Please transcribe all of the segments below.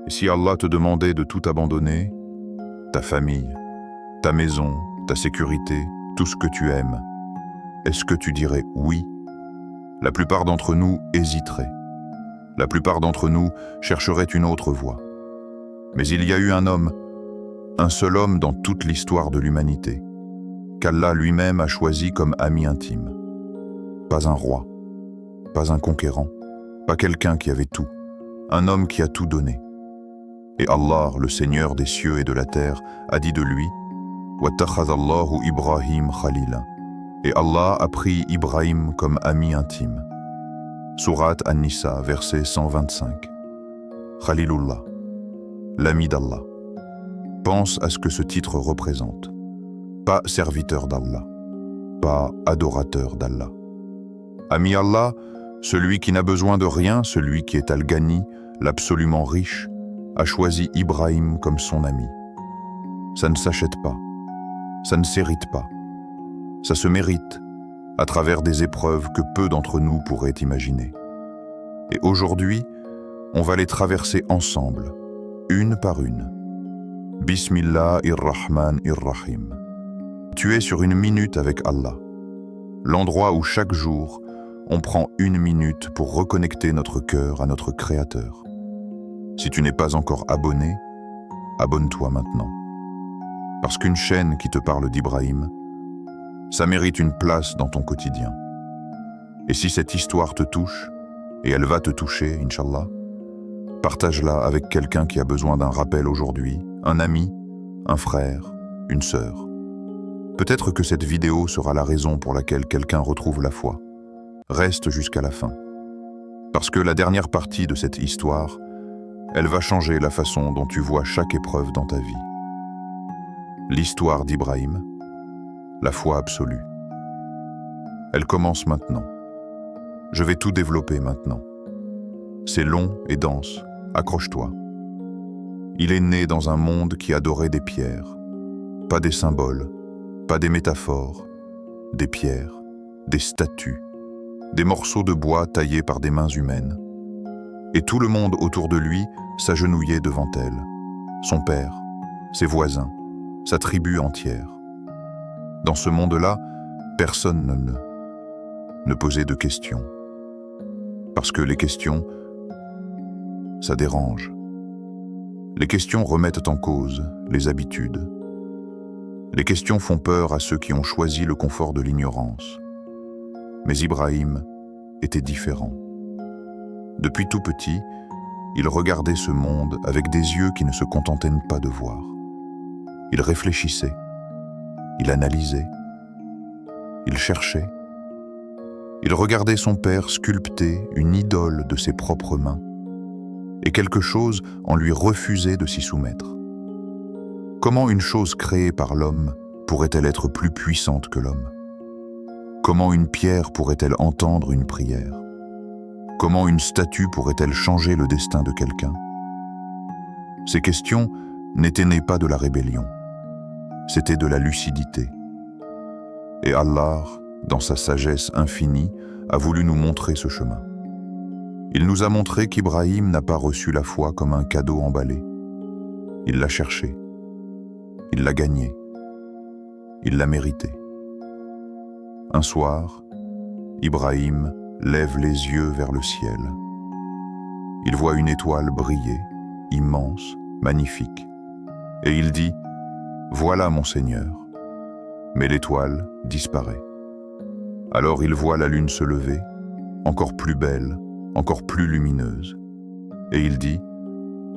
Et si Allah te demandait de tout abandonner, ta famille, ta maison, ta sécurité, tout ce que tu aimes, est-ce que tu dirais oui? La plupart d'entre nous hésiteraient. La plupart d'entre nous chercheraient une autre voie. Mais il y a eu un homme, un seul homme dans toute l'histoire de l'humanité, qu'Allah lui-même a choisi comme ami intime. Pas un roi, pas un conquérant, pas quelqu'un qui avait tout, un homme qui a tout donné. Et Allah, le Seigneur des cieux et de la terre, a dit de lui « Wattakhadha Allahu Ibrahim Khalila » et Allah a pris Ibrahim comme ami intime. Sourate An-Nisa, verset 125. Khalilullah, l'ami d'Allah. Pense à ce que ce titre représente. Pas serviteur d'Allah, pas adorateur d'Allah. Ami Allah, celui qui n'a besoin de rien, celui qui est Al-Ghani, l'absolument riche, a choisi Ibrahim comme son ami. Ça ne s'achète pas, ça ne s'hérite pas. Ça se mérite à travers des épreuves que peu d'entre nous pourraient imaginer. Et aujourd'hui, on va les traverser ensemble, une par une. Bismillahir-Rahman-ir-Rahim. Tu es sur une minute avec Allah, l'endroit où chaque jour, on prend une minute pour reconnecter notre cœur à notre Créateur. Si tu n'es pas encore abonné, abonne-toi maintenant. Parce qu'une chaîne qui te parle d'Ibrahim, ça mérite une place dans ton quotidien. Et si cette histoire te touche, et elle va te toucher, Inch'Allah, partage-la avec quelqu'un qui a besoin d'un rappel aujourd'hui, un ami, un frère, une sœur. Peut-être que cette vidéo sera la raison pour laquelle quelqu'un retrouve la foi. Reste jusqu'à la fin. Parce que la dernière partie de cette histoire, elle va changer la façon dont tu vois chaque épreuve dans ta vie. L'histoire d'Ibrahim, la foi absolue. Elle commence maintenant. Je vais tout développer maintenant. C'est long et dense, accroche-toi. Il est né dans un monde qui adorait des pierres, pas des symboles, pas des métaphores, des pierres, des statues, des morceaux de bois taillés par des mains humaines. Et tout le monde autour de lui s'agenouillait devant elle, son père, ses voisins, sa tribu entière. Dans ce monde-là, personne ne posait de questions. Parce que les questions, ça dérange. Les questions remettent en cause les habitudes. Les questions font peur à ceux qui ont choisi le confort de l'ignorance. Mais Ibrahim était différent. Depuis tout petit, il regardait ce monde avec des yeux qui ne se contentaient pas de voir. Il réfléchissait. Il analysait, il cherchait. Il regardait son père sculpter une idole de ses propres mains, et quelque chose en lui refusait de s'y soumettre. Comment une chose créée par l'homme pourrait-elle être plus puissante que l'homme? Comment une pierre pourrait-elle entendre une prière? Comment une statue pourrait-elle changer le destin de quelqu'un? Ces questions n'étaient nées pas de la rébellion. C'était de la lucidité. Et Allah, dans sa sagesse infinie, a voulu nous montrer ce chemin. Il nous a montré qu'Ibrahim n'a pas reçu la foi comme un cadeau emballé. Il l'a cherché. Il l'a gagné. Il l'a mérité. Un soir, Ibrahim lève les yeux vers le ciel. Il voit une étoile briller, immense, magnifique. Et il dit: voilà mon Seigneur. Mais l'étoile disparaît. Alors il voit la lune se lever, encore plus belle, encore plus lumineuse. Et il dit: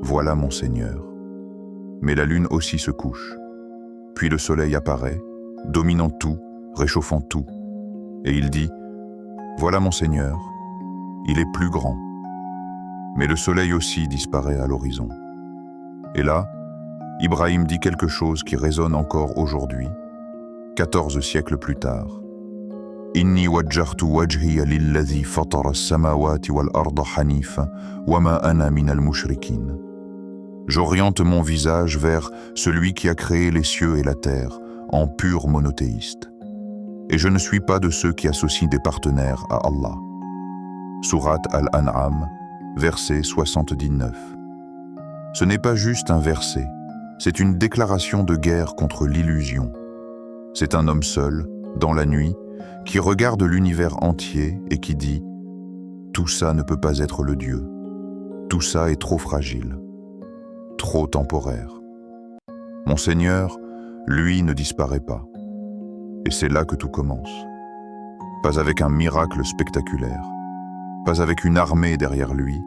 voilà mon Seigneur. Mais la lune aussi se couche. Puis le soleil apparaît, dominant tout, réchauffant tout. Et il dit: voilà mon Seigneur, il est plus grand. Mais le soleil aussi disparaît à l'horizon. Et là, Ibrahim dit quelque chose qui résonne encore aujourd'hui, 14 siècles plus tard. Inni wajjahtu wajhiya lilladhi fatara as-samawati wal arda hanifa wa ma ana minal mushrikin. J'oriente mon visage vers celui qui a créé les cieux et la terre en pur monothéiste. Et je ne suis pas de ceux qui associent des partenaires à Allah. Sourate Al-An'am, verset 79. Ce n'est pas juste un verset, c'est une déclaration de guerre contre l'illusion. C'est un homme seul, dans la nuit, qui regarde l'univers entier et qui dit « Tout ça ne peut pas être le Dieu. Tout ça est trop fragile, trop temporaire. Mon Seigneur, lui, ne disparaît pas. » Et c'est là que tout commence. Pas avec un miracle spectaculaire, pas avec une armée derrière lui,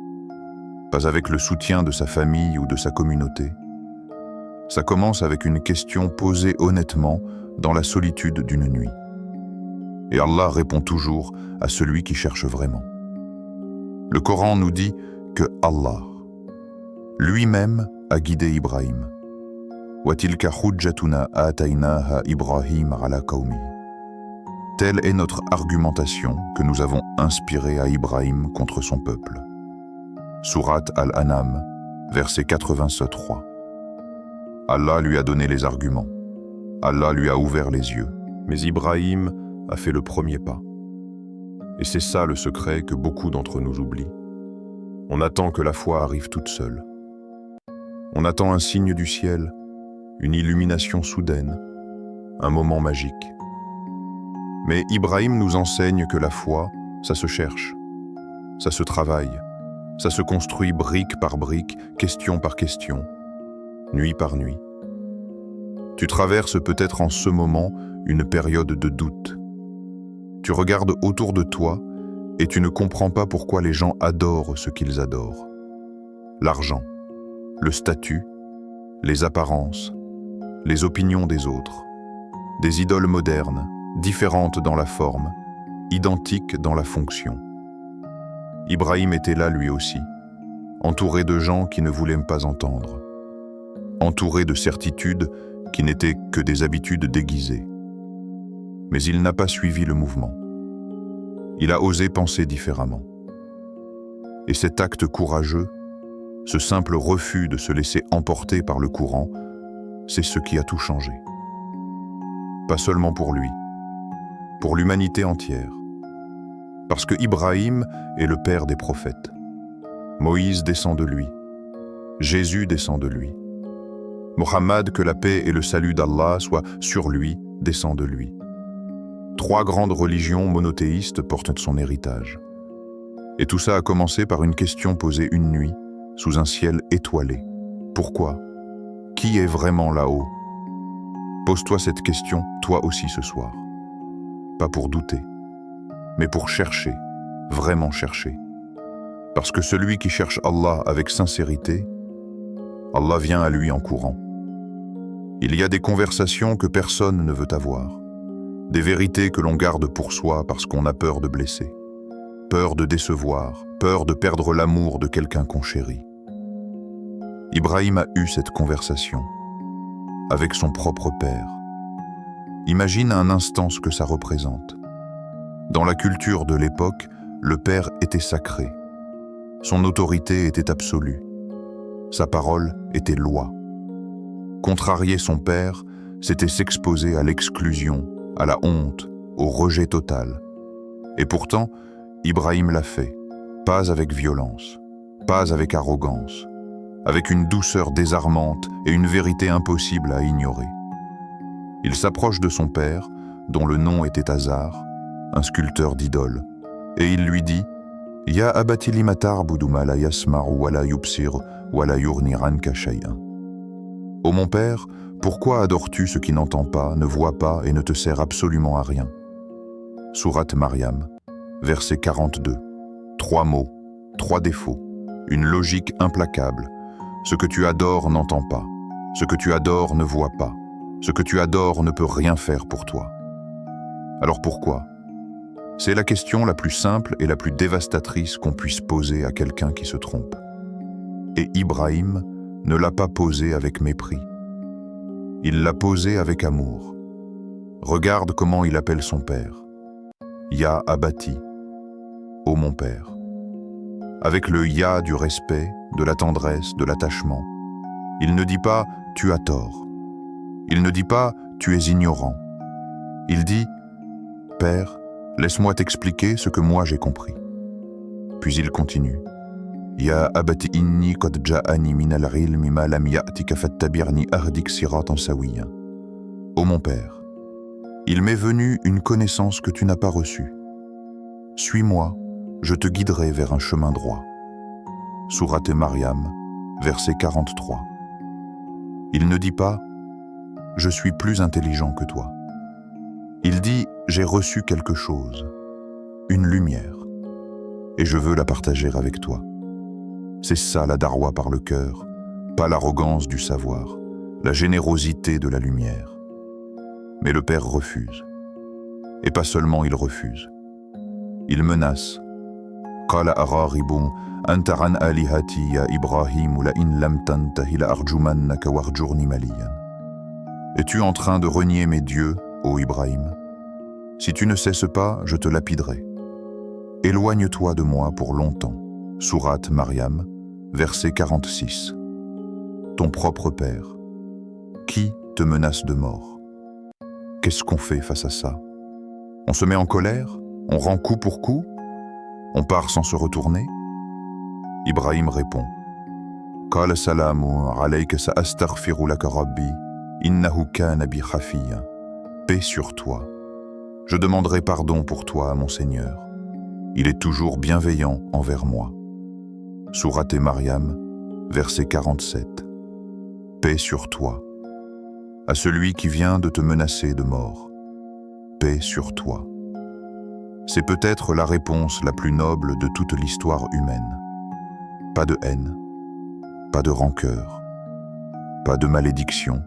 pas avec le soutien de sa famille ou de sa communauté. Ça commence avec une question posée honnêtement dans la solitude d'une nuit. Et Allah répond toujours à celui qui cherche vraiment. Le Coran nous dit que Allah, lui-même, a guidé Ibrahim. وَتِلْكَ حُجَّتُنَا آتَيْنَاهَا إِبْرَاهِيمَ عَلَى قَوْمِهِ. Telle est notre argumentation que nous avons inspirée à Ibrahim contre son peuple. Sourate Al-An'am, verset 87-3. Allah lui a donné les arguments. Allah lui a ouvert les yeux. Mais Ibrahim a fait le premier pas. Et c'est ça le secret que beaucoup d'entre nous oublient. On attend que la foi arrive toute seule. On attend un signe du ciel, une illumination soudaine, un moment magique. Mais Ibrahim nous enseigne que la foi, ça se cherche, ça se travaille, ça se construit brique par brique, question par question, nuit par nuit. Tu traverses peut-être en ce moment une période de doute. Tu regardes autour de toi et tu ne comprends pas pourquoi les gens adorent ce qu'ils adorent. L'argent, le statut, les apparences, les opinions des autres, des idoles modernes, différentes dans la forme, identiques dans la fonction. Ibrahim était là lui aussi, entouré de gens qui ne voulaient pas entendre, entouré de certitudes qui n'étaient que des habitudes déguisées. Mais il n'a pas suivi le mouvement. Il a osé penser différemment. Et cet acte courageux, ce simple refus de se laisser emporter par le courant, c'est ce qui a tout changé. Pas seulement pour lui, pour l'humanité entière. Parce que Ibrahim est le père des prophètes. Moïse descend de lui. Jésus descend de lui. Mohammed, que la paix et le salut d'Allah soient sur lui, descend de lui. 3 grandes religions monothéistes portent son héritage. Et tout ça a commencé par une question posée une nuit, sous un ciel étoilé. Pourquoi? Qui est vraiment là-haut? Pose-toi cette question, toi aussi ce soir. Pas pour douter, mais pour chercher, vraiment chercher. Parce que celui qui cherche Allah avec sincérité, Allah vient à lui en courant. Il y a des conversations que personne ne veut avoir, des vérités que l'on garde pour soi parce qu'on a peur de blesser, peur de décevoir, peur de perdre l'amour de quelqu'un qu'on chérit. Ibrahim a eu cette conversation avec son propre père. Imagine un instant ce que ça représente. Dans la culture de l'époque, le père était sacré. Son autorité était absolue. Sa parole était loi. Contrarier son père, c'était s'exposer à l'exclusion, à la honte, au rejet total. Et pourtant, Ibrahim l'a fait, pas avec violence, pas avec arrogance, avec une douceur désarmante et une vérité impossible à ignorer. Il s'approche de son père, dont le nom était Azar, un sculpteur d'idoles, et il lui dit « Ya abati lima ta'budu ma la yasma'u wa la yubsir wa la yughni anka shay'an » Ô mon père, pourquoi adores-tu ce qui n'entend pas, ne voit pas et ne te sert absolument à rien? Sourate Maryam, verset 42. 3 mots, 3 défauts, une logique implacable. Ce que tu adores n'entend pas, ce que tu adores ne voit pas, ce que tu adores ne peut rien faire pour toi. Alors pourquoi? C'est la question la plus simple et la plus dévastatrice qu'on puisse poser à quelqu'un qui se trompe. Et Ibrahim ne l'a pas posée avec mépris. Il l'a posée avec amour. Regarde comment il appelle son père. Ya abati, ô mon père. Avec le ya du respect, de la tendresse, de l'attachement. Il ne dit pas « tu as tort ». Il ne dit pas « tu es ignorant ». Il dit « Père, laisse-moi t'expliquer ce que moi j'ai compris ». Puis il continue Ya abati inni qad ja'ani min al-ilmi ma lam ya'tika fattabi'ni ahdik siratan sawiyan. Ô mon père, il m'est venu une connaissance que tu n'as pas reçue. Suis-moi, je te guiderai vers un chemin droit. Sourate Maryam, verset 43. Il ne dit pas « Je suis plus intelligent que toi ». Il dit « J'ai reçu quelque chose, une lumière, et je veux la partager avec toi ». C'est ça la darwa par le cœur, pas l'arrogance du savoir, la générosité de la lumière. Mais le père refuse. Et pas seulement il refuse. Il menace. Qala agharibun anta an alihati ya Ibrahim la in lam tantahi la arjumannaka warjurni maliyan. Es-tu en train de renier mes dieux, ô Ibrahim? Si tu ne cesses pas, je te lapiderai. Éloigne-toi de moi pour longtemps. Sourate Maryam, verset 46. Ton propre père. Qui te menace de mort? Qu'est-ce qu'on fait face à ça? On se met en colère? On rend coup pour coup? On part sans se retourner? Ibrahim répond. Qala salamu alayka sa'astaghfiru laka rabbi, innahu kana bi khafiya. Paix sur toi. Je demanderai pardon pour toi à mon Seigneur. Il est toujours bienveillant envers moi. Sourate Maryam, verset 47. Paix sur toi. À celui qui vient de te menacer de mort. Paix sur toi. C'est peut-être la réponse la plus noble de toute l'histoire humaine. Pas de haine, pas de rancœur, pas de malédiction,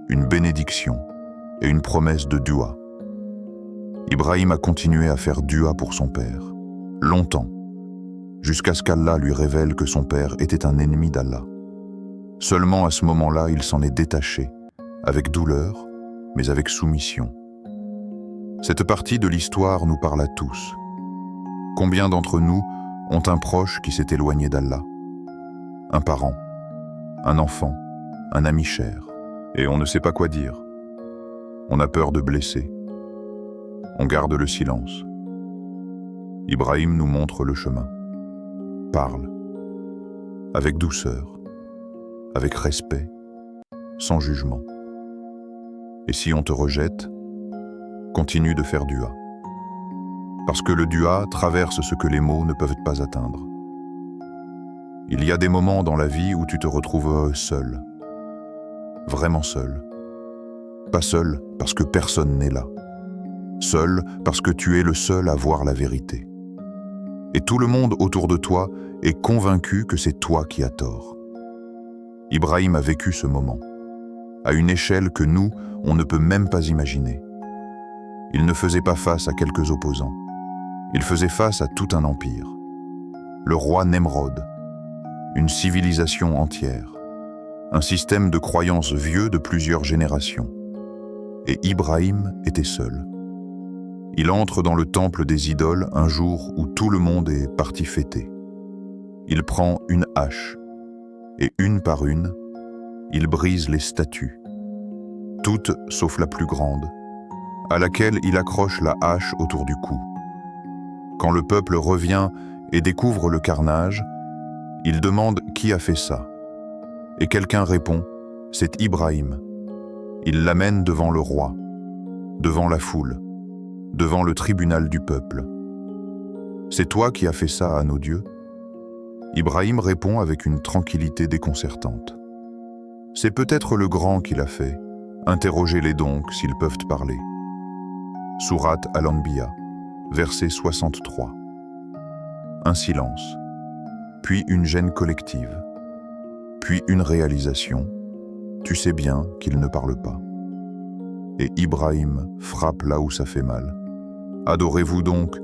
une bénédiction et une promesse de dua. Ibrahim a continué à faire dua pour son père, longtemps, jusqu'à ce qu'Allah lui révèle que son père était un ennemi d'Allah. Seulement à ce moment-là, il s'en est détaché, avec douleur, mais avec soumission. Cette partie de l'histoire nous parle à tous. Combien d'entre nous ont un proche qui s'est éloigné d'Allah? Un parent, un enfant, un ami cher, et on ne sait pas quoi dire. On a peur de blesser. On garde le silence. Ibrahim nous montre le chemin. Parle, avec douceur, avec respect, sans jugement. Et si on te rejette, continue de faire dua. Parce que le dua traverse ce que les mots ne peuvent pas atteindre. Il y a des moments dans la vie où tu te retrouves seul. Vraiment seul. Pas seul parce que personne n'est là. Seul parce que tu es le seul à voir la vérité. Et tout le monde autour de toi est convaincu que c'est toi qui as tort. Ibrahim a vécu ce moment, à une échelle que nous, on ne peut même pas imaginer. Il ne faisait pas face à quelques opposants. Il faisait face à tout un empire. Le roi Nemrod, une civilisation entière, un système de croyances vieux de plusieurs générations. Et Ibrahim était seul. Il entre dans le temple des idoles un jour où tout le monde est parti fêter. Il prend une hache et une par une, il brise les statues, toutes sauf la plus grande, à laquelle il accroche la hache autour du cou. Quand le peuple revient et découvre le carnage, il demande qui a fait ça. Et quelqu'un répond, c'est Ibrahim. Il l'amène devant le roi, devant la foule, devant le tribunal du peuple. C'est toi qui as fait ça à nos dieux? Ibrahim répond avec une tranquillité déconcertante. C'est peut-être le grand qui l'a fait. Interrogez-les donc s'ils peuvent parler. Sourate Al-Anbiya, verset 63. Un silence, puis une gêne collective, puis une réalisation. Tu sais bien qu'il ne parle pas. Et Ibrahim frappe là où ça fait mal. Adorez-vous donc,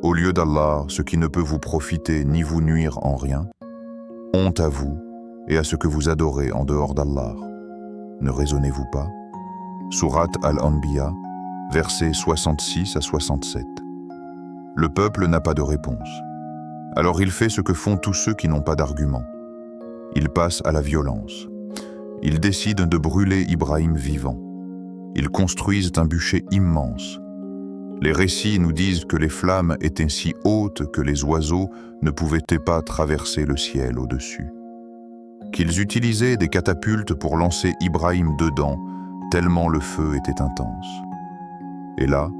au lieu d'Allah, ce qui ne peut vous profiter ni vous nuire en rien? Honte à vous et à ce que vous adorez en dehors d'Allah. Ne raisonnez-vous pas? Sourate Al-Anbiya, versets 66 à 67. Le peuple n'a pas de réponse. Alors il fait ce que font tous ceux qui n'ont pas d'argument. Il passe à la violence. Ils décident de brûler Ibrahim vivant. Ils construisent un bûcher immense. Les récits nous disent que les flammes étaient si hautes que les oiseaux ne pouvaient pas traverser le ciel au-dessus. Qu'ils utilisaient des catapultes pour lancer Ibrahim dedans, tellement le feu était intense. Et là,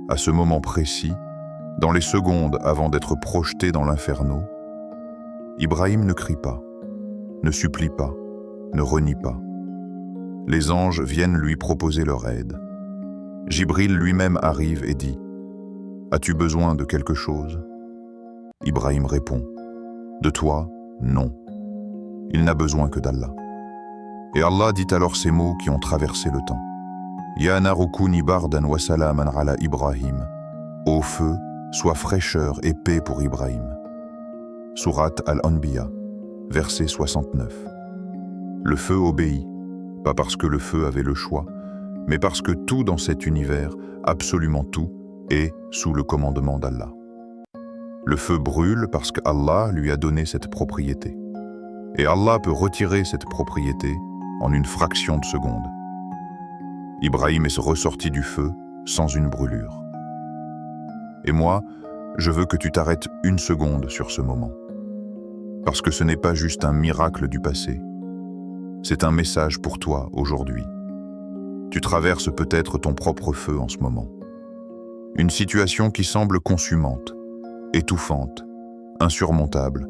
à ce moment précis, dans les secondes avant d'être projeté dans l'inferno, Ibrahim ne crie pas, ne supplie pas, ne renie pas. Les anges viennent lui proposer leur aide. Jibril lui-même arrive et dit « As-tu besoin de quelque chose ?» Ibrahim répond « De toi, non. Il n'a besoin que d'Allah. » Et Allah dit alors ces mots qui ont traversé le temps. « Ya naru kuni bardan wa salaman ala Ibrahim. » Ô feu, sois fraîcheur et paix pour Ibrahim. Sourate Al-Anbiya, verset 69. Le feu obéit, pas parce que le feu avait le choix, mais parce que tout dans cet univers, absolument tout, est sous le commandement d'Allah. Le feu brûle parce qu'Allah lui a donné cette propriété. Et Allah peut retirer cette propriété en une fraction de seconde. Ibrahim est ressorti du feu sans une brûlure. Et moi, je veux que tu t'arrêtes une seconde sur ce moment. Parce que ce n'est pas juste un miracle du passé. C'est un message pour toi aujourd'hui. Tu traverses peut-être ton propre feu en ce moment. Une situation qui semble consumante, étouffante, insurmontable.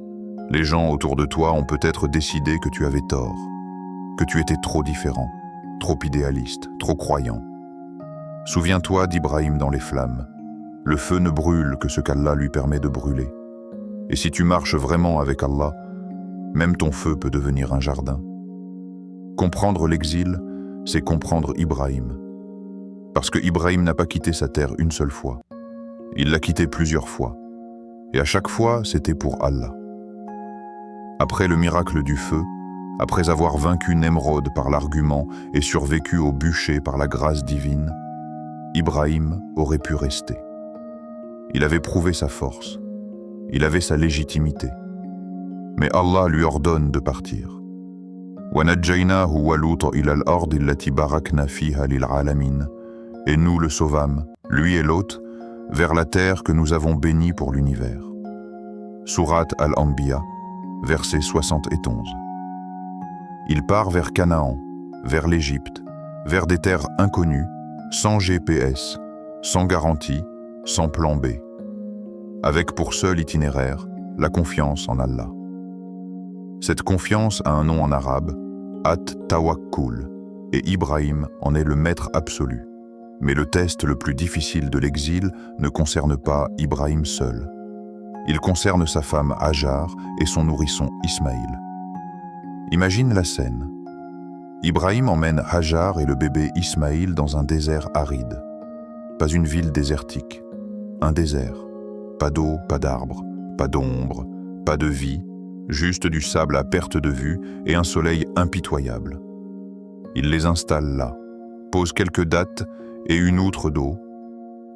Les gens autour de toi ont peut-être décidé que tu avais tort, que tu étais trop différent, trop idéaliste, trop croyant. Souviens-toi d'Ibrahim dans les flammes. Le feu ne brûle que ce qu'Allah lui permet de brûler. Et si tu marches vraiment avec Allah, même ton feu peut devenir un jardin. Comprendre l'exil, c'est comprendre Ibrahim. Parce que Ibrahim n'a pas quitté sa terre une seule fois. Il l'a quitté plusieurs fois. Et à chaque fois, c'était pour Allah. Après le miracle du feu, après avoir vaincu Nemrod par l'argument et survécu au bûcher par la grâce divine, Ibrahim aurait pu rester. Il avait prouvé sa force. Il avait sa légitimité. Mais Allah lui ordonne de partir. وَنَجَّيْنَاهُ وَلُوطًا إِلَى الْأَرْضِ الَّتِي بَارَكْنَا فِيهَا لِلْعَالَمِينَ. Et nous le sauvâmes, lui et Lot, vers la terre que nous avons bénie pour l'univers. Sourate Al-Anbiya, versets 60 et 11. Il part vers Canaan, vers l'Égypte, vers des terres inconnues, sans GPS, sans garantie, sans plan B. Avec pour seul itinéraire la confiance en Allah. Cette confiance a un nom en arabe, At-Tawakkul, et Ibrahim en est le maître absolu. Mais le test le plus difficile de l'exil ne concerne pas Ibrahim seul. Il concerne sa femme Hajar et son nourrisson Ismaïl. Imagine la scène. Ibrahim emmène Hajar et le bébé Ismaïl dans un désert aride. Pas une ville désertique, un désert. Pas d'eau, pas d'arbres, pas d'ombre, pas de vie, juste du sable à perte de vue et un soleil impitoyable. Il les installe là, pose quelques dattes et une outre d'eau,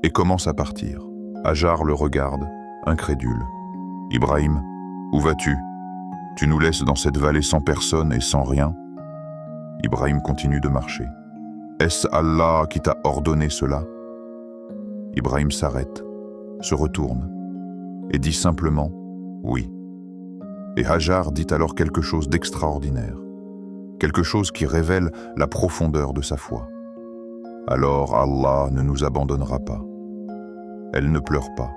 et commence à partir. Hajar le regarde, incrédule. « Ibrahim, où vas-tu? Tu nous laisses dans cette vallée sans personne et sans rien ?» Ibrahim continue de marcher. « Est-ce Allah qui t'a ordonné cela ?» Ibrahim s'arrête, se retourne, et dit simplement « oui ». Et Hajar dit alors quelque chose d'extraordinaire, quelque chose qui révèle la profondeur de sa foi. Alors Allah ne nous abandonnera pas. Elle ne pleure pas.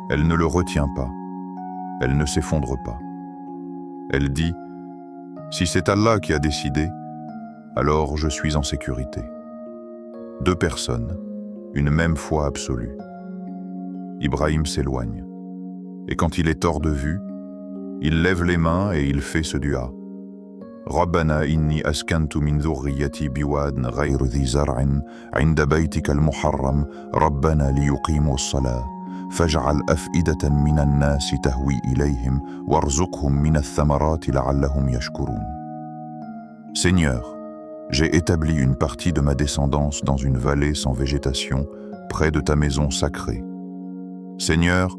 Elle ne le retient pas. Elle ne s'effondre pas. Elle dit « Si c'est Allah qui a décidé, alors je suis en sécurité. » Deux personnes, une même foi absolue. Ibrahim s'éloigne. Et quand il est hors de vue, il lève les mains et il fait ce dua. ربنا إني أسكنت من ذريتي بواد غير ذي زرع عند بيتك المحرم ربنا ليقيموا الصلاة فاجعل أفئدة من الناس تهوي إليهم وارزقهم من الثمرات لعلهم يشكرون. Seigneur, j'ai établi une partie de ma descendance dans une vallée sans végétation près de ta maison sacrée. Seigneur,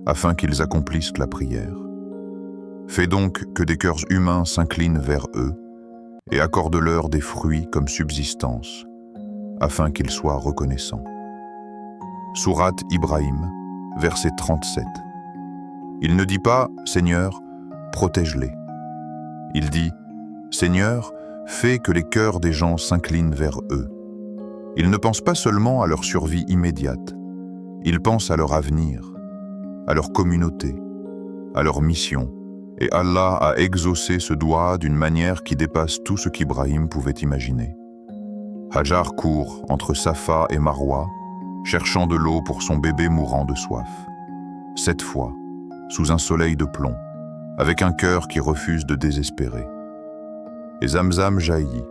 afin qu'ils accomplissent la prière. Fais donc que des cœurs humains s'inclinent vers eux et accorde-leur des fruits comme subsistance, afin qu'ils soient reconnaissants. Sourate Ibrahim, verset 37. Il ne dit pas « Seigneur, protège-les ». Il dit « Seigneur, fais que les cœurs des gens s'inclinent vers eux ». Il ne pense pas seulement à leur survie immédiate, il pense à leur avenir, à leur communauté, à leur mission, et Allah a exaucé ce doigt d'une manière qui dépasse tout ce qu'Ibrahim pouvait imaginer. Hajar court entre Safa et Marwa, cherchant de l'eau pour son bébé mourant de soif. 7 fois, sous un soleil de plomb, avec un cœur qui refuse de désespérer. Et Zamzam jaillit,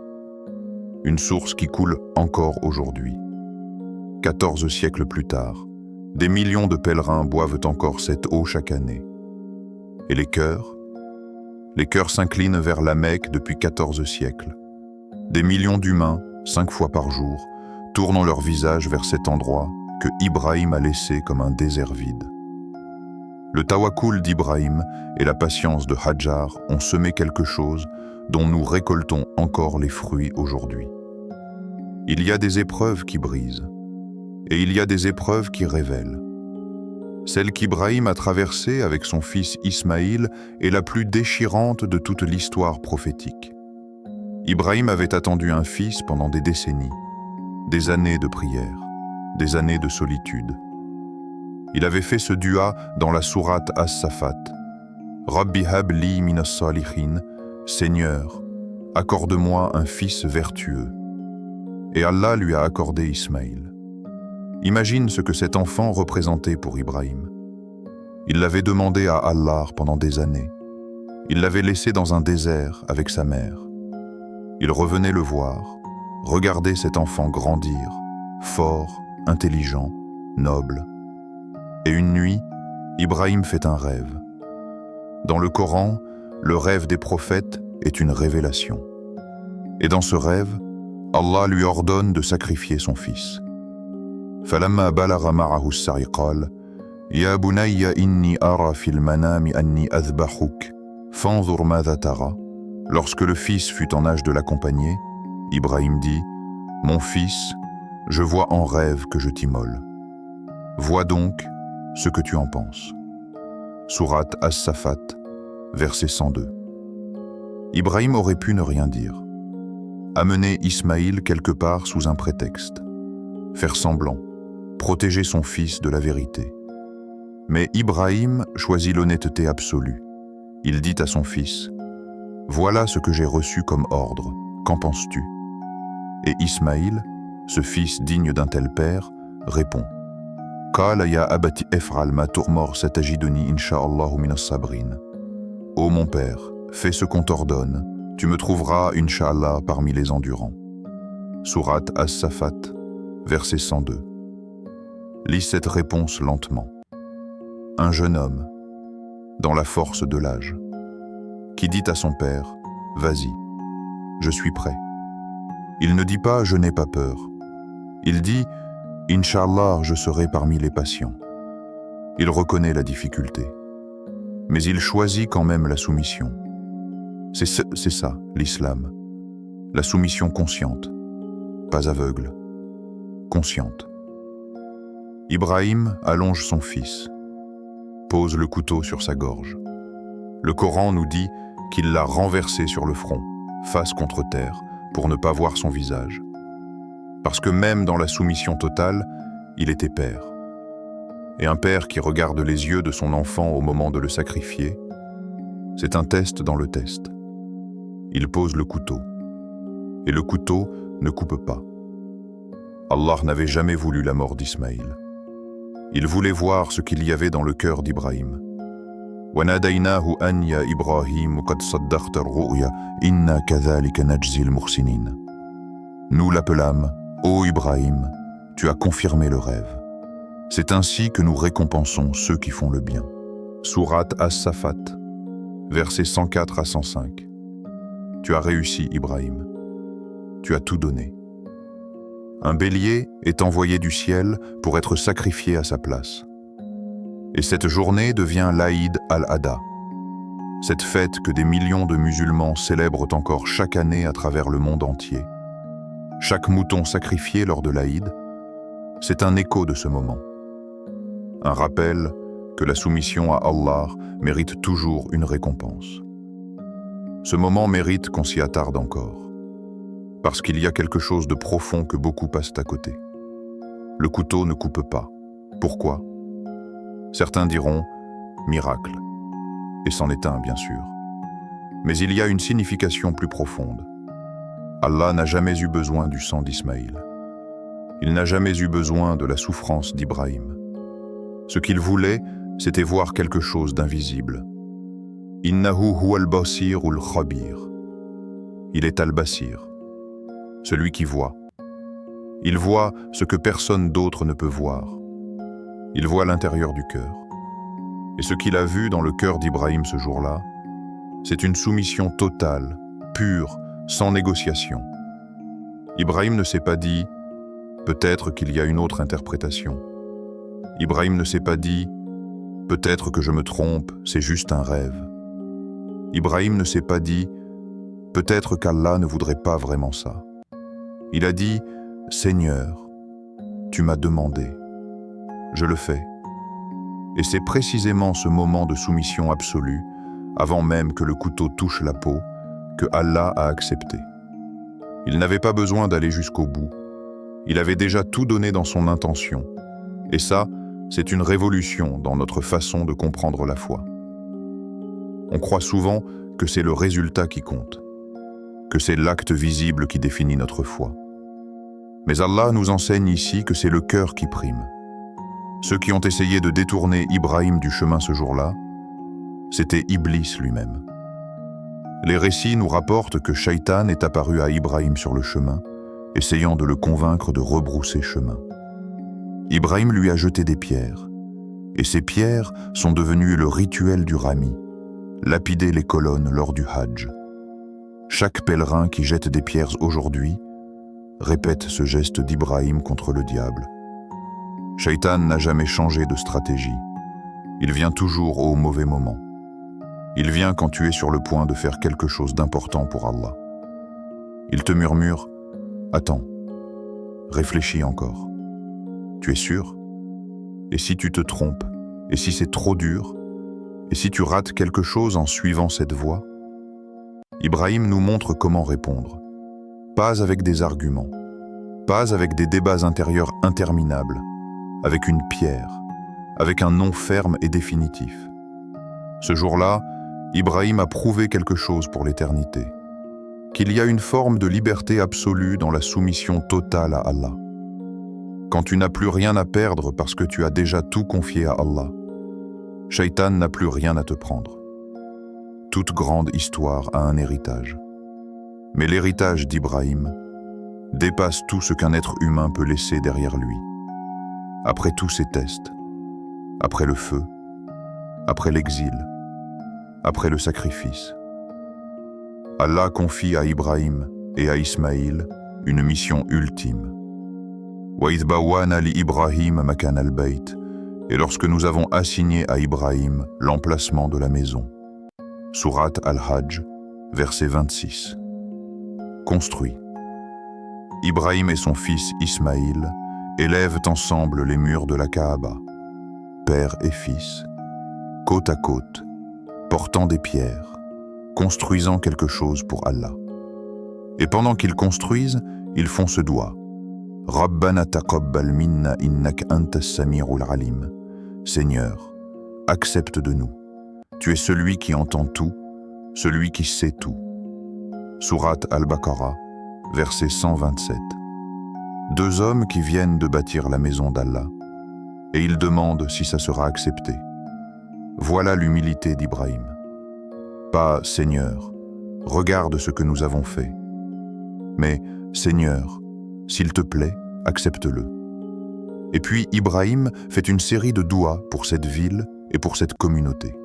une source qui coule encore aujourd'hui. 14 siècles plus tard, des millions de pèlerins boivent encore cette eau chaque année. Et les cœurs s'inclinent vers la Mecque depuis 14 siècles. Des millions d'humains, 5 fois par jour, tournant leur visage vers cet endroit que Ibrahim a laissé comme un désert vide. Le tawakkul d'Ibrahim et la patience de Hajar ont semé quelque chose dont nous récoltons encore les fruits aujourd'hui. Il y a des épreuves qui brisent, et il y a des épreuves qui révèlent. Celle qu'Ibrahim a traversée avec son fils Ismaïl est la plus déchirante de toute l'histoire prophétique. Ibrahim avait attendu un fils pendant des décennies, des années de prière, des années de solitude. Il avait fait ce dua dans la sourate As-Safat. Rabbi hab li minas salihin, Seigneur, accorde-moi un fils vertueux. Et Allah lui a accordé Ismaïl. Imagine ce que cet enfant représentait pour Ibrahim. Il l'avait demandé à Allah pendant des années. Il l'avait laissé dans un désert avec sa mère. Il revenait le voir, regarder cet enfant grandir, fort, intelligent, noble. Et une nuit, Ibrahim fait un rêve. Dans le Coran, le rêve des prophètes est une révélation. Et dans ce rêve, Allah lui ordonne de sacrifier son fils. فلما بلغ معه السعي قال يا بني إني أرى في المنام أني أذبحك فانظر ماذا ترى. Lorsque le fils fut en âge de l'accompagner, Ibrahim dit « Mon fils, je vois en rêve que je t'immole. Vois donc ce que tu en penses. » Sourate As-Safat, verset 102. Ibrahim aurait pu ne rien dire. Amener Ismaïl quelque part sous un prétexte. Faire semblant. Protéger son fils de la vérité. Mais Ibrahim choisit l'honnêteté absolue. Il dit à son fils « Voilà ce que j'ai reçu comme ordre, qu'en penses-tu » Et Ismaïl, ce fils digne d'un tel père, répond « Qala ya abati ef'al ma tu'mar satajiduni insha'Allahu minas sabrin. » Ô mon père, fais ce qu'on t'ordonne, tu me trouveras, insha'Allah, parmi les endurants. Sourate As-Safat, verset 102. Lis cette réponse lentement. Un jeune homme, dans la force de l'âge, qui dit à son père « Vas-y, je suis prêt ». Il ne dit pas « Je n'ai pas peur ». Il dit « Inch'Allah, je serai parmi les patients ». Il reconnaît la difficulté, mais il choisit quand même la soumission. C'est ça, l'islam. La soumission consciente, pas aveugle, consciente. Ibrahim allonge son fils, pose le couteau sur sa gorge. Le Coran nous dit qu'il l'a renversé sur le front, face contre terre, pour ne pas voir son visage. Parce que même dans la soumission totale, il était père. Et un père qui regarde les yeux de son enfant au moment de le sacrifier, c'est un test dans le test. Il pose le couteau. Et le couteau ne coupe pas. Allah n'avait jamais voulu la mort d'Ismaïl. Il voulait voir ce qu'il y avait dans le cœur d'Ibrahim. وَنَادَيْنَاهُ أَنْ يَا إِبْرَاهِيمُ قَدْ صَدَّقْتَ الرُّؤْيَا إِنَّا كَذَلِكَ نَجْزِي الْمُحْسِنِينَ. Nous l'appelâmes, ô Ibrahim, tu as confirmé le rêve. C'est ainsi que nous récompensons ceux qui font le bien. Sourate As-Safat, versets 104 à 105. Tu as réussi, Ibrahim. Tu as tout donné. Un bélier est envoyé du ciel pour être sacrifié à sa place. Et cette journée devient l'Aïd al-Adha, cette fête que des millions de musulmans célèbrent encore chaque année à travers le monde entier. Chaque mouton sacrifié lors de l'Aïd, c'est un écho de ce moment. un rappel que la soumission à Allah mérite toujours une récompense. Ce moment mérite qu'on s'y attarde encore, parce qu'il y a quelque chose de profond que beaucoup passent à côté. Le couteau ne coupe pas. Pourquoi? Certains diront « miracle », et c'en est un, bien sûr. Mais il y a une signification plus profonde. Allah n'a jamais eu besoin du sang d'Ismaïl. Il n'a jamais eu besoin de la souffrance d'Ibrahim. Ce qu'il voulait, c'était voir quelque chose d'invisible. Innahu huwa al-basir ou al-khabir. Il est al-basir, celui qui voit. Il voit ce que personne d'autre ne peut voir. Il voit l'intérieur du cœur. Et ce qu'il a vu dans le cœur d'Ibrahim ce jour-là, c'est une soumission totale, pure, sans négociation. Ibrahim ne s'est pas dit « peut-être qu'il y a une autre interprétation ». Ibrahim ne s'est pas dit « peut-être que je me trompe, c'est juste un rêve ». Ibrahim ne s'est pas dit « peut-être qu'Allah ne voudrait pas vraiment ça ». Il a dit « Seigneur, tu m'as demandé, je le fais ». Et c'est précisément ce moment de soumission absolue, avant même que le couteau touche la peau, que Allah a accepté. Il n'avait pas besoin d'aller jusqu'au bout. Il avait déjà tout donné dans son intention. Et ça, c'est une révolution dans notre façon de comprendre la foi. On croit souvent que c'est le résultat qui compte, que c'est l'acte visible qui définit notre foi. Mais Allah nous enseigne ici que c'est le cœur qui prime. Ceux qui ont essayé de détourner Ibrahim du chemin ce jour-là, c'était Iblis lui-même. Les récits nous rapportent que Shaitan est apparu à Ibrahim sur le chemin, essayant de le convaincre de rebrousser chemin. Ibrahim lui a jeté des pierres, et ces pierres sont devenues le rituel du Rami, lapider les colonnes lors du Hajj. Chaque pèlerin qui jette des pierres aujourd'hui répète ce geste d'Ibrahim contre le diable. Shaitan n'a jamais changé de stratégie. Il vient toujours au mauvais moment. Il vient quand tu es sur le point de faire quelque chose d'important pour Allah. Il te murmure « Attends, réfléchis encore. Tu es sûr? Et si tu te trompes? Et si c'est trop dur? Et si tu rates quelque chose en suivant cette voie ?» Ibrahim nous montre comment répondre. Pas avec des arguments, pas avec des débats intérieurs interminables, avec une pierre, avec un non ferme et définitif. Ce jour-là, Ibrahim a prouvé quelque chose pour l'éternité, qu'il y a une forme de liberté absolue dans la soumission totale à Allah. Quand tu n'as plus rien à perdre parce que tu as déjà tout confié à Allah, Shaitan n'a plus rien à te prendre. Toute grande histoire a un héritage. Mais l'héritage d'Ibrahim dépasse tout ce qu'un être humain peut laisser derrière lui. Après tous ces tests, après le feu, après l'exil, après le sacrifice, Allah confie à Ibrahim et à Ismaïl une mission ultime. وَإِذْ بَوَّأْنَا لِإِبْرَاهِيمَ مَكَانَ الْبَيْتِ, et lorsque nous avons assigné à Ibrahim l'emplacement de la maison. Sourate Al-Hajj, verset 26. Construit. Ibrahim et son fils Ismaïl élèvent ensemble les murs de la Kaaba, père et fils, côte à côte, portant des pierres, construisant quelque chose pour Allah. Et pendant qu'ils construisent, ils font ce doigt. Rabbana taqabbal minna innaka antas sami'ul alim. Seigneur, accepte de nous. Tu es celui qui entend tout, celui qui sait tout. Sourate Al-Baqarah, verset 127. Deux hommes qui viennent de bâtir la maison d'Allah, et ils demandent si ça sera accepté. Voilà l'humilité d'Ibrahim. Pas « Seigneur, regarde ce que nous avons fait », mais « Seigneur, s'il te plaît, accepte-le ». Et puis Ibrahim fait une série de doua pour cette ville et pour cette communauté.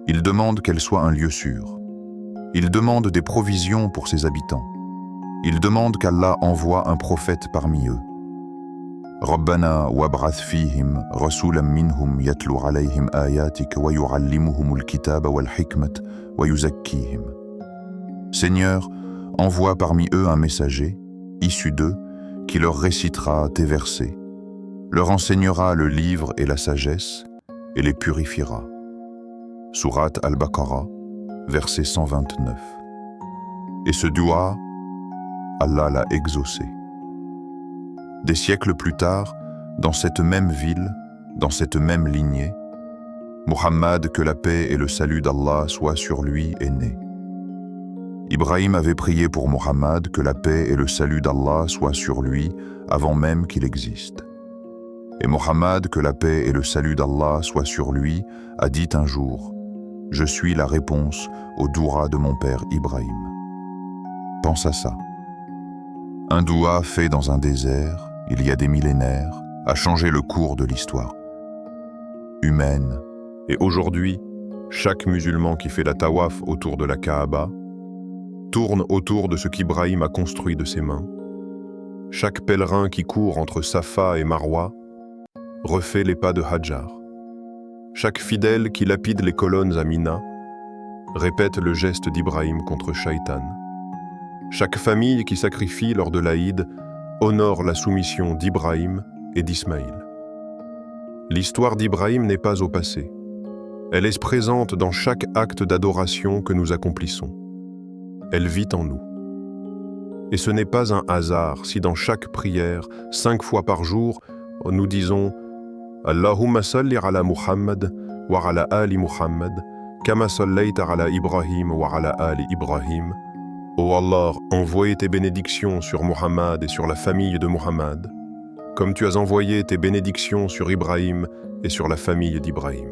Il demande qu'elle soit un lieu sûr. Il demande des provisions pour ses habitants. Il demande qu'Allah envoie un prophète parmi eux. Rabbana wab'ath fihim rasulan minhum yatlu alayhim ayatik wa yu'allimuhumul kitaba wal hikmat wa yuzakkihim. Seigneur, envoie parmi eux un messager, issu d'eux, qui leur récitera tes versets, leur enseignera le livre et la sagesse et les purifiera. Sourate Al-Baqarah, verset 129. Et ce dua, Allah l'a exaucé. Des siècles plus tard, dans cette même ville, dans cette même lignée, Muhammad, que la paix et le salut d'Allah soient sur lui, est né. Ibrahim avait prié pour Muhammad que la paix et le salut d'Allah soient sur lui avant même qu'il existe. Et Muhammad, que la paix et le salut d'Allah soient sur lui, a dit un jour « Je suis la réponse au doua de mon père Ibrahim ». Pense à ça. Un doua fait dans un désert, il y a des millénaires, a changé le cours de l'histoire humaine. Et aujourd'hui, chaque musulman qui fait la tawaf autour de la Kaaba tourne autour de ce qu'Ibrahim a construit de ses mains. Chaque pèlerin qui court entre Safa et Marwa refait les pas de Hajar. Chaque fidèle qui lapide les colonnes à Mina répète le geste d'Ibrahim contre Shaitan. Chaque famille qui sacrifie lors de l'Aïd honore la soumission d'Ibrahim et d'Ismaïl. L'histoire d'Ibrahim n'est pas au passé. Elle est présente dans chaque acte d'adoration que nous accomplissons. Elle vit en nous. Et ce n'est pas un hasard si dans chaque prière, 5 fois par jour, nous disons « Allahumma salli ala Muhammad wa ala ali Muhammad, kama sallaita ala Ibrahim wa ala ali Ibrahim » Ô Allah, envoie tes bénédictions sur Muhammad et sur la famille de Muhammad, comme tu as envoyé tes bénédictions sur Ibrahim et sur la famille d'Ibrahim.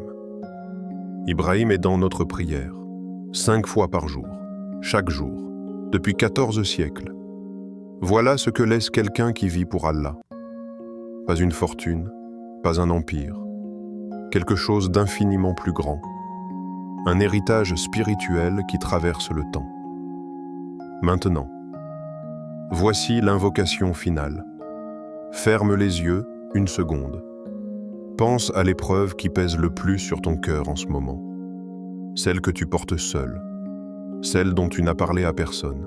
Ibrahim est dans notre prière, 5 fois par jour, chaque jour, depuis 14 siècles. Voilà ce que laisse quelqu'un qui vit pour Allah. Pas une fortune, pas un empire, quelque chose d'infiniment plus grand, un héritage spirituel qui traverse le temps. Maintenant, voici l'invocation finale. Ferme les yeux 1 seconde. Pense à l'épreuve qui pèse le plus sur ton cœur en ce moment. Celle que tu portes seul. Celle dont tu n'as parlé à personne.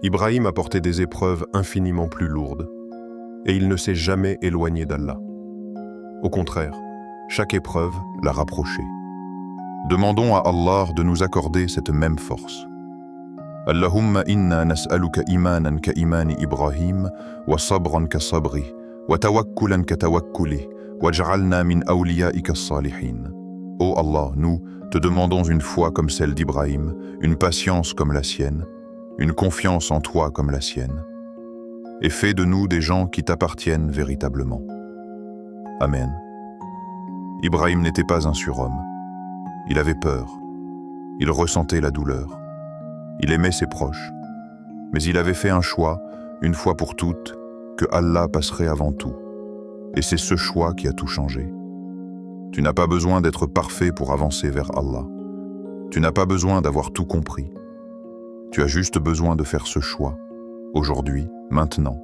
Ibrahim a porté des épreuves infiniment plus lourdes et il ne s'est jamais éloigné d'Allah. Au contraire, chaque épreuve l'a rapproché. Demandons à Allah de nous accorder cette même force. Allahumma inna nas'aluka imanan ka imani Ibrahim wa sabran ka sabri wa tawakkulan ka tawakkuli waj'alna min awliyaika as-salihin. Ô Allah, nous te demandons une foi comme celle d'Ibrahim, une patience comme la sienne, une confiance en toi comme la sienne, et fais de nous des gens qui t'appartiennent véritablement. Amen. Ibrahim n'était pas un surhomme. Il avait peur. Il ressentait la douleur. Il aimait ses proches. Mais il avait fait un choix, une fois pour toutes, que Allah passerait avant tout. Et c'est ce choix qui a tout changé. Tu n'as pas besoin d'être parfait pour avancer vers Allah. Tu n'as pas besoin d'avoir tout compris. Tu as juste besoin de faire ce choix, aujourd'hui, maintenant,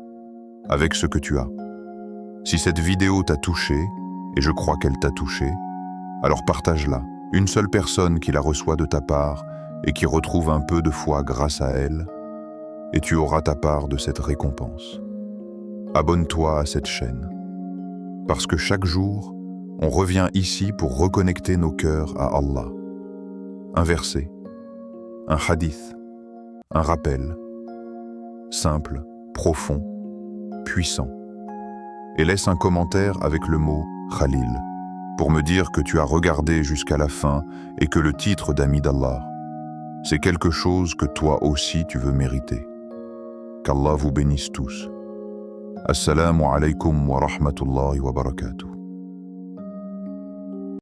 avec ce que tu as. Si cette vidéo t'a touché, et je crois qu'elle t'a touché, alors partage-la. Une seule personne qui la reçoit de ta part et qui retrouve un peu de foi grâce à elle, et tu auras ta part de cette récompense. Abonne-toi à cette chaîne, parce que chaque jour, on revient ici pour reconnecter nos cœurs à Allah. Un verset, un hadith, un rappel, simple, profond, puissant. Et laisse un commentaire avec le mot « Khalil » pour me dire que tu as regardé jusqu'à la fin et que le titre d'ami d'Allah, c'est quelque chose que toi aussi tu veux mériter. Qu'Allah vous bénisse tous. Assalamu alaikum wa rahmatullahi wa barakatuh.